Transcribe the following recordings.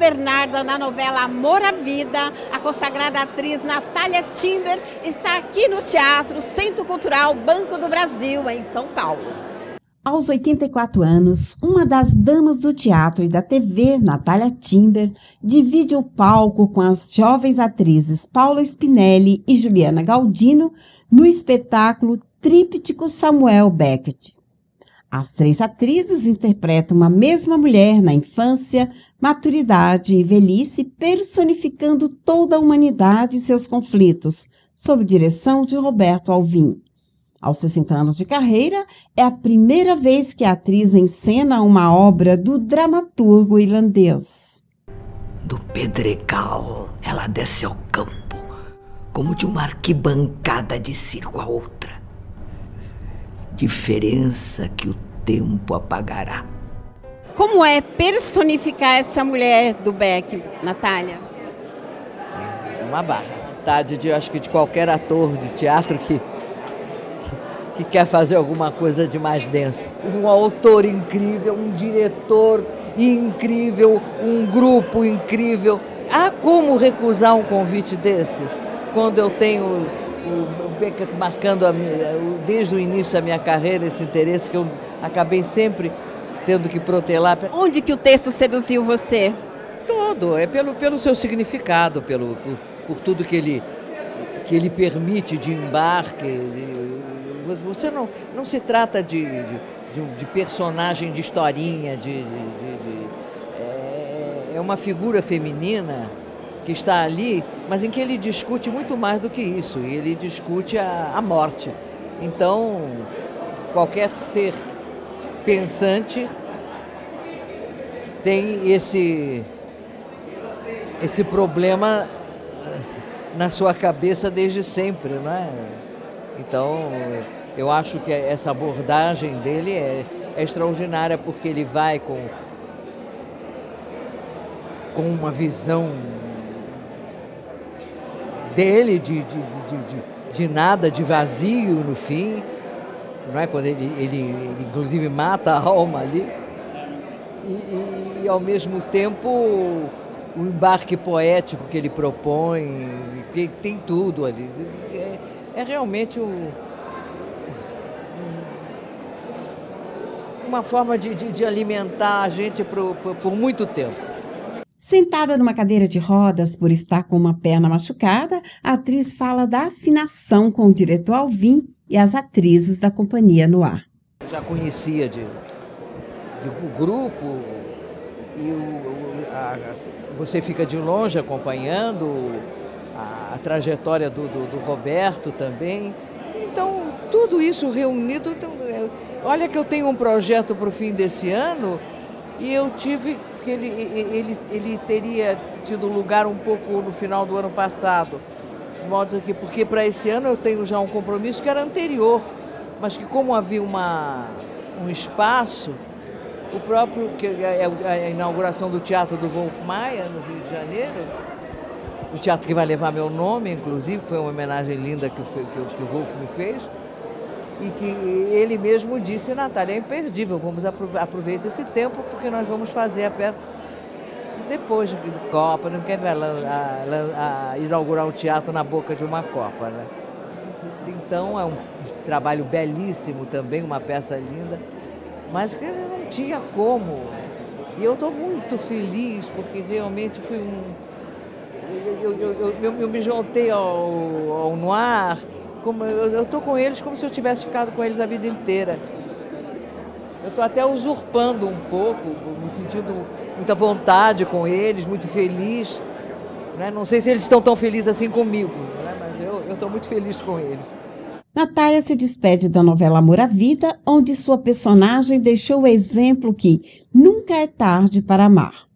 Bernarda na novela Amor à Vida. A consagrada atriz Natália Timber está aqui no Teatro Centro Cultural Banco do Brasil, em São Paulo. Aos 84 anos, uma das damas do teatro e da TV, Natália Timber, divide o palco com as jovens atrizes Paula Spinelli e Juliana Galdino no espetáculo Tríptico Samuel Beckett. As três atrizes interpretam uma mesma mulher na infância, maturidade e velhice, personificando toda a humanidade e seus conflitos, sob direção de Roberto Alvim. Aos 60 anos de carreira, é a primeira vez que a atriz encena uma obra do dramaturgo irlandês. Do pedregal, ela desce ao campo, como de uma arquibancada de circo a outra. Diferença que o tempo apagará. Como é personificar essa mulher do Beck, Natália? Uma barra. Acho que de qualquer ator de teatro que quer fazer alguma coisa de mais denso. Um autor incrível, um diretor incrível, um grupo incrível. Há como recusar um convite desses? Quando eu tenho o Beckett marcando desde o início da minha carreira esse interesse que eu acabei sempre tendo que protelar. Onde que o texto seduziu você? Todo, é pelo seu significado, por tudo que ele permite de embarque. Você não se trata de personagem de historinha, é uma figura feminina que está ali, mas em que ele discute muito mais do que isso, ele discute a morte. Então, qualquer ser pensante tem esse problema na sua cabeça desde sempre, não é? Então, eu acho que essa abordagem dele é extraordinária, porque ele vai com uma visão dele de nada, de vazio no fim, não é? Quando ele inclusive mata a alma ali, e ao mesmo tempo o embarque poético que ele propõe, tem tudo ali. É realmente uma forma de alimentar a gente por muito tempo. Sentada numa cadeira de rodas por estar com uma perna machucada, a atriz fala da afinação com o diretor Alvim e as atrizes da companhia no ar. Já conhecia de grupo e você fica de longe acompanhando a trajetória do Roberto também. Então, tudo isso reunido. Então, olha que eu tenho um projeto para o fim desse ano e eu tive que ele teria tido lugar um pouco no final do ano passado. De modo que, porque para esse ano eu tenho já um compromisso que era anterior, mas que como havia um espaço, o próprio, que é a inauguração do Teatro do Wolf Maia, no Rio de Janeiro, o teatro que vai levar meu nome, inclusive, foi uma homenagem linda que o Wolf me fez, e que ele mesmo disse: Natália, é imperdível, vamos aproveitar esse tempo, porque nós vamos fazer a peça depois de Copa, não quer inaugurar um teatro na boca de uma Copa, né? Então é um trabalho belíssimo também, uma peça linda, mas que não tinha como. E eu estou muito feliz, porque realmente foi eu me juntei ao Noir, eu estou com eles como se eu tivesse ficado com eles a vida inteira. Eu estou até usurpando um pouco, me sentindo muita vontade com eles, muito feliz. Né? Não sei se eles estão tão felizes assim comigo, né? Mas eu estou muito feliz com eles. Natália se despede da novela Amor à Vida, onde sua personagem deixou o exemplo que nunca é tarde para amar.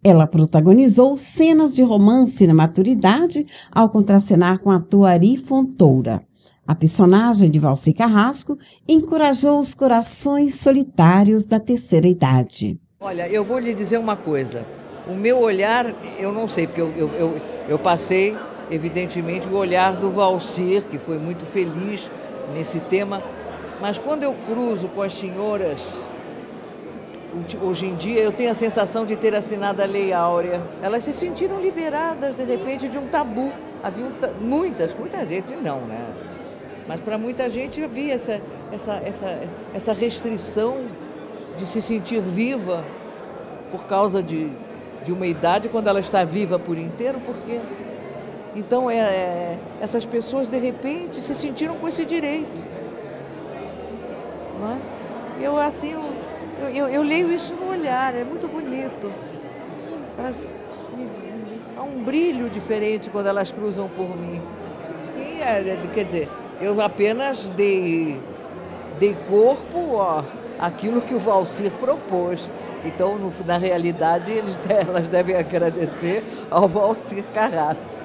Ela protagonizou cenas de romance na maturidade ao contracenar com a ator Ari Fontoura. A personagem de Valci Carrasco encorajou os corações solitários da terceira idade. Olha, eu vou lhe dizer uma coisa. O meu olhar, eu não sei, porque eu passei, evidentemente, o olhar do Valcir, que foi muito feliz nesse tema, mas quando eu cruzo com as senhoras hoje em dia eu tenho a sensação de ter assinado a Lei Áurea. Elas se sentiram liberadas, de repente, de um tabu. Havia muita gente não, né? Mas para muita gente havia essa restrição de se sentir viva por causa de uma idade, quando ela está viva por inteiro, porque... Então, essas pessoas, de repente, se sentiram com esse direito. Não é? Eu leio isso no olhar, é muito bonito. Há um brilho diferente quando elas cruzam por mim. E, quer dizer, eu apenas dei corpo àquilo que o Valcir propôs. Então, na realidade, elas devem agradecer ao Valcir Carrasco.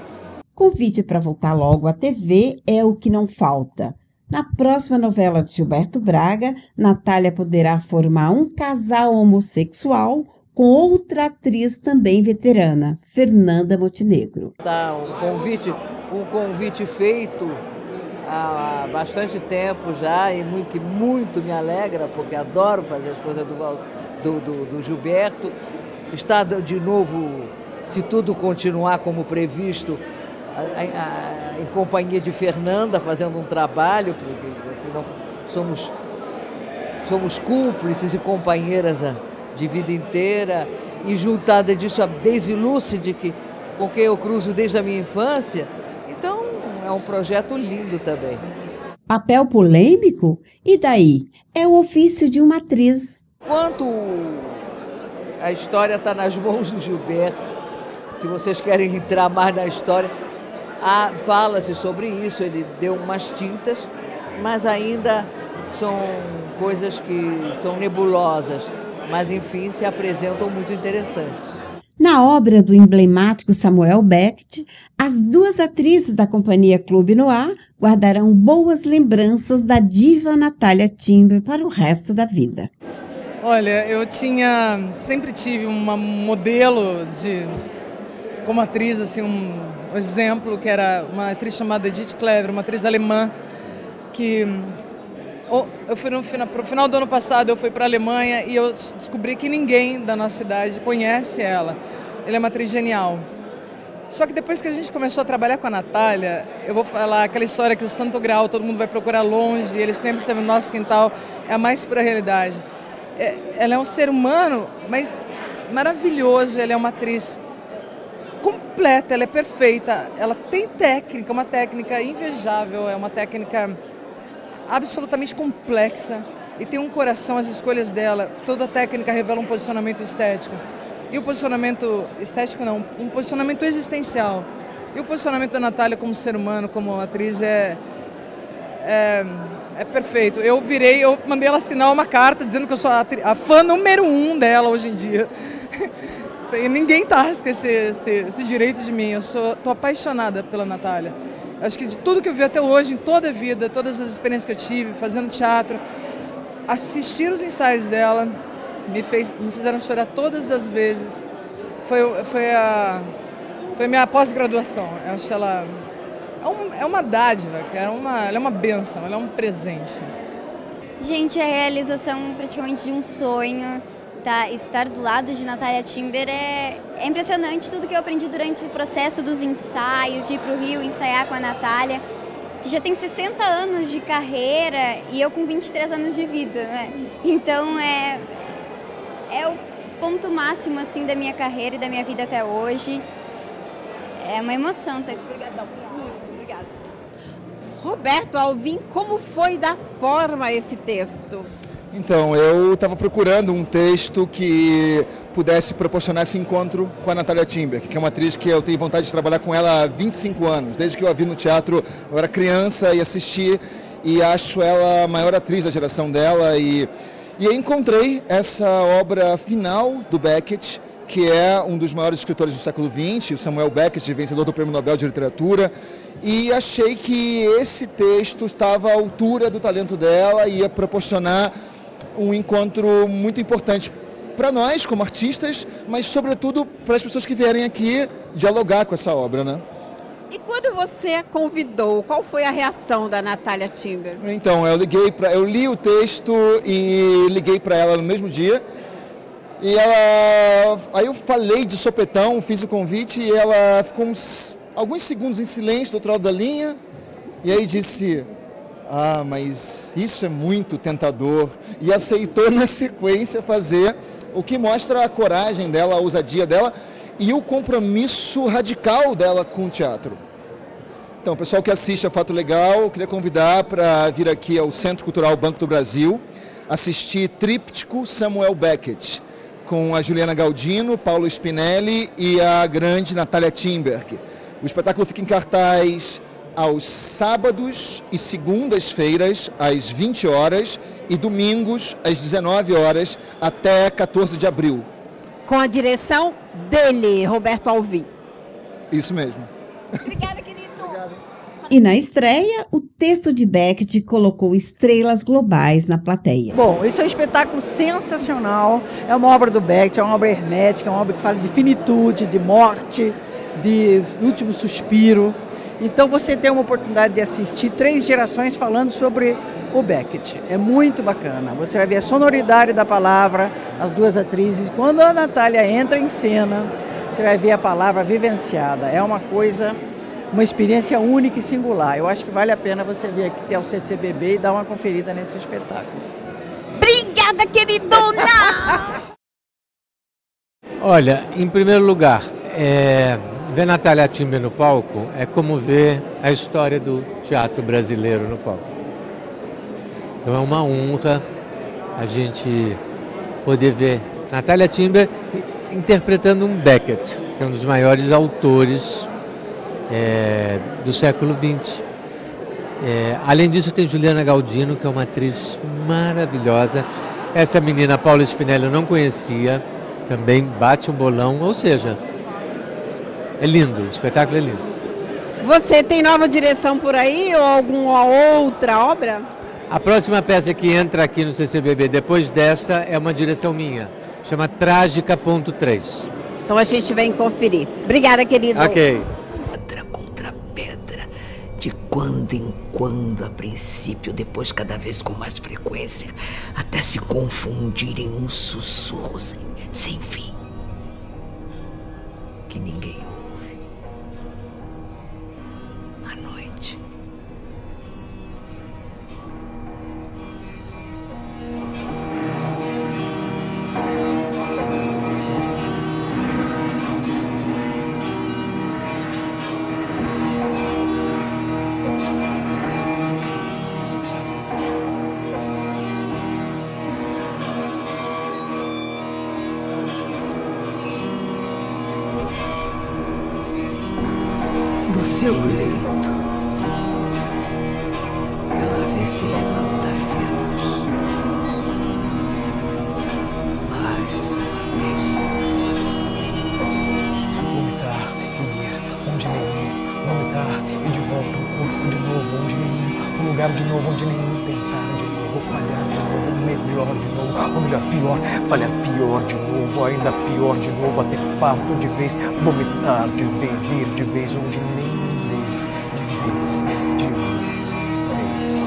Convite para voltar logo à TV é o que não falta. Na próxima novela de Gilberto Braga, Natália poderá formar um casal homossexual com outra atriz também veterana, Fernanda Montenegro. Tá, um convite feito há bastante tempo já e que muito me alegra, porque adoro fazer as coisas do Gilberto. Está de novo, se tudo continuar como previsto, em companhia de Fernanda, fazendo um trabalho, porque afinal somos cúmplices e companheiras de vida inteira, e juntada disso a Daisy Lúcide, com quem eu cruzo desde a minha infância. Então, é um projeto lindo também. Papel polêmico? E daí? É o ofício de uma atriz. Enquanto a história está nas mãos do Gilberto, se vocês querem entrar mais na história, fala-se sobre isso, ele deu umas tintas, mas ainda são coisas que são nebulosas, mas enfim, se apresentam muito interessantes. Na obra do emblemático Samuel Beckett, as duas atrizes da companhia Clube Noir guardarão boas lembranças da diva Natalia Timber para o resto da vida. Olha, eu sempre tive uma modelo como atriz, assim, um exemplo, que era uma atriz chamada Edith Clever, uma atriz alemã, que eu fui pro final do ano passado, eu fui para a Alemanha e eu descobri que ninguém da nossa cidade conhece ela. Ela é uma atriz genial. Só que depois que a gente começou a trabalhar com a Natália, eu vou falar aquela história que o Santo Graal todo mundo vai procurar longe, ele sempre esteve no nosso quintal, é a mais pura realidade. Ela é um ser humano, mas maravilhoso, ela é uma atriz completa, ela é perfeita, ela tem técnica, uma técnica invejável, é uma técnica absolutamente complexa e tem um coração, as escolhas dela, toda a técnica revela um posicionamento estético. E o posicionamento estético não, um posicionamento existencial. E o posicionamento da Natália como ser humano, como atriz é perfeito. Eu mandei ela assinar uma carta dizendo que eu sou a fã número 1 dela hoje em dia. E ninguém tasca esse direito de mim. Tô apaixonada pela Natália. Acho que de tudo que eu vi até hoje, em toda a vida, todas as experiências que eu tive, fazendo teatro, assistir os ensaios dela me fizeram chorar todas as vezes. Foi minha pós-graduação. Eu acho ela é uma dádiva, ela é uma bênção, ela é um presente. Gente, a realização praticamente de um sonho. Estar do lado de Natalia Timber é impressionante, tudo que eu aprendi durante o processo dos ensaios, de ir para o Rio ensaiar com a Natália, que já tem 60 anos de carreira e eu com 23 anos de vida, né? Então é o ponto máximo assim, da minha carreira e da minha vida até hoje. É uma emoção. Obrigadão. Obrigada. Roberto Alvim, como foi dar forma a esse texto? Então, eu estava procurando um texto que pudesse proporcionar esse encontro com a Natalia Timber, que é uma atriz que eu tenho vontade de trabalhar com ela há 25 anos. Desde que eu a vi no teatro, eu era criança e assisti, e acho ela a maior atriz da geração dela. E eu encontrei essa obra final do Beckett, que é um dos maiores escritores do século XX, o Samuel Beckett, vencedor do Prêmio Nobel de Literatura, e achei que esse texto estava à altura do talento dela e ia proporcionar um encontro muito importante para nós, como artistas, mas sobretudo para as pessoas que vierem aqui dialogar com essa obra, né? E quando você a convidou, qual foi a reação da Natalia Timber? Então, eu li o texto e liguei para ela no mesmo dia E ela... Aí eu falei de sopetão, fiz o convite e ela ficou alguns segundos em silêncio do outro lado da linha. E aí disse, mas isso é muito tentador. E aceitou na sequência fazer, o que mostra a coragem dela, a ousadia dela e o compromisso radical dela com o teatro. Então, o pessoal que assiste a Fato Legal, eu queria convidar para vir aqui ao Centro Cultural Banco do Brasil, assistir Tríptico Samuel Beckett, com a Juliana Galdino, Paulo Spinelli e a grande Natalia Timberg. O espetáculo fica em cartaz aos sábados e segundas-feiras, às 20 horas, e domingos, às 19 horas, até 14 de abril. Com a direção dele, Roberto Alvim. Isso mesmo. Obrigada, querido. Obrigado. E na estreia, o texto de Beckett colocou estrelas globais na plateia. Bom, esse é um espetáculo sensacional, é uma obra do Beckett, é uma obra hermética, é uma obra que fala de finitude, de morte, de último suspiro. Então você tem uma oportunidade de assistir 3 gerações falando sobre o Beckett. É muito bacana. Você vai ver a sonoridade da palavra, as 2 atrizes. Quando a Natália entra em cena, você vai ver a palavra vivenciada. É uma coisa, uma experiência única e singular. Eu acho que vale a pena você vir aqui até o CCBB e dar uma conferida nesse espetáculo. Obrigada, queridona! Olha, em primeiro lugar, ver Natalia Timber no palco é como ver a história do teatro brasileiro no palco. Então é uma honra a gente poder ver Natalia Timber interpretando um Beckett, que é um dos maiores autores do século XX. Além disso, tem Juliana Galdino, que é uma atriz maravilhosa. Essa menina, Paula Spinelli, eu não conhecia, também bate um bolão, ou seja, é lindo, o espetáculo é lindo. Você tem nova direção por aí ou alguma outra obra? A próxima peça que entra aqui no CCBB depois dessa é uma direção minha, chama Trágica.3. Então a gente vem conferir. Obrigada, querido. Ok. Pedra contra pedra, de quando em quando, a princípio, depois cada vez com mais frequência, até se confundir em um sussurro sem fim, que ninguém ouve. À noite. Do seu leito, ela vê se levantar Vênus mais uma vez. Vomitar e ir onde nenhum, vomitar e de volta ao corpo de novo onde nenhum, um lugar de novo onde nenhum, tentar de novo, falhar de novo, melhor de novo, ou melhor, pior, falhar pior de novo, ainda pior de novo, até farto de vez, vomitar de vez, ir de vez onde nenhum deles, de vez, de uma vez, todas.